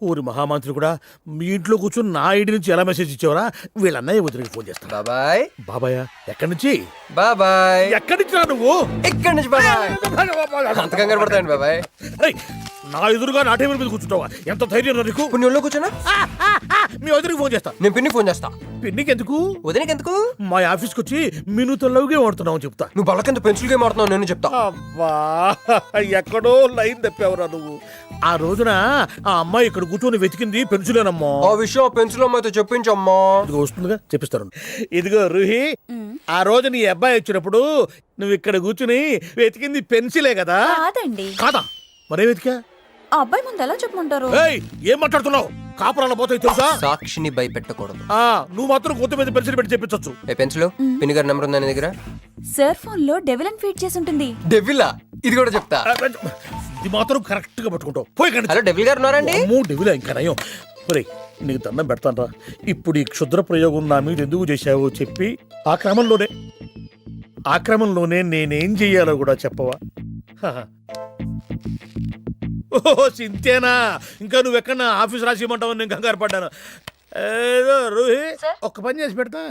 ఊరి మహామంత్రి కూడా మీ ఇంట్లో కూర్చొని నా ఐడి నుంచి ఎలా మెసేజ్ ఇచ్చేవరా? వీళ్ళ అన్నయ్య వదిలికి ఫోన్ చేస్తా. బాబాయ్ బాబాయ్ ఎక్కడి నుంచి? బాబాయ్ ఎక్కడి నుంచి రా నువ్వు? ఇక్కడి నుంచి బాబాయ్. అంత కంగారు పడతాయండి బాబాయ్. రేయ్, నా ఎదురుగా నా టేబుల్ మీద కూర్చుంటావా? ఎంత ధైర్యం రా నీకు? ఇప్పుడు నువ్వు కూర్చున్నా మీ వదిలికి ఫోన్ చేస్తా. నేను పిన్నికి ఫోన్ చేస్తా. పిన్నికి ఎందుకు? వదినకి ఎందుకు? మా ఆఫీస్కి వచ్చి మీనుతో లవ్గే వాడుతున్నావు చెప్తా. నువ్వు బలకింత పెన్సిల్ గేమ్ ఆడుతున్నావు నేను చెప్తా. అబ్బా, ఎక్కడో లైన్ తప్పావురా నువ్వు. ఆ రోజున ఆ అమ్మాయి ఇక్కడ కూర్చొని వెతికింది పెన్సిలేనమ్మా. ఆ విషయం ఆ పెన్సిల్ అమ్మాయితో చెప్పించమ్మా. ఇదిగో వస్తుందిగా, చెప్పిస్తాను. ఇదిగో రూహి, ఆ రోజు నీ అబ్బాయి వచ్చినప్పుడు నువ్వు ఇక్కడ కూర్చుని వెతికింది పెన్సిలే కదా? కాదండి. కాదా? మరే వెతికా? ఆ అబ్బాయి ముందు ఎలా చెప్పమంటారు? ఏయ్, ఏం మాట్లాడుతున్నావు? కాపురాల పోతాయి తెలుసా? సాక్షిని భయపెట్టకూడదు. నువ్వు మాత్రం కొత్త మీద పెన్సిల్ పెట్టి చెప్పించచ్చు. ఏ పెన్సిల్ పిన్ని గారి నెంబర్ ఉందా నీ దగ్గర? సార్ ఫోన్ లో డెవిల్ అని ఫీడ్ చేసి ఉంటుంది. డెవిలా? ఇది కూడా చెప్తా. ఇది మాత్రం కరెక్ట్ గా పట్టుకుంటావు. పోయి కండి. హలో డెవిల్ గారు ఉన్నారండి? డెవిలా ఇంకా నయం. ఒరేయ్, నీకు దండం పెడతానరా. ఇప్పుడు ఈ క్షుద్ర ప్రయోగం నా మీద ఎందుకు చేశావో చెప్పి ఆ క్రమంలోనే నేనేం చెయ్యాలో కూడా చెప్పవా? ఓహో, సింతేనా? ఇంకా నువ్వెక్కడ ఆఫీస్ రాసి ఇవ్వమంటావు? నేను కంగారు పడ్డాను. ఏదో రూహి, ఒక్క పని చేసి పెడతా.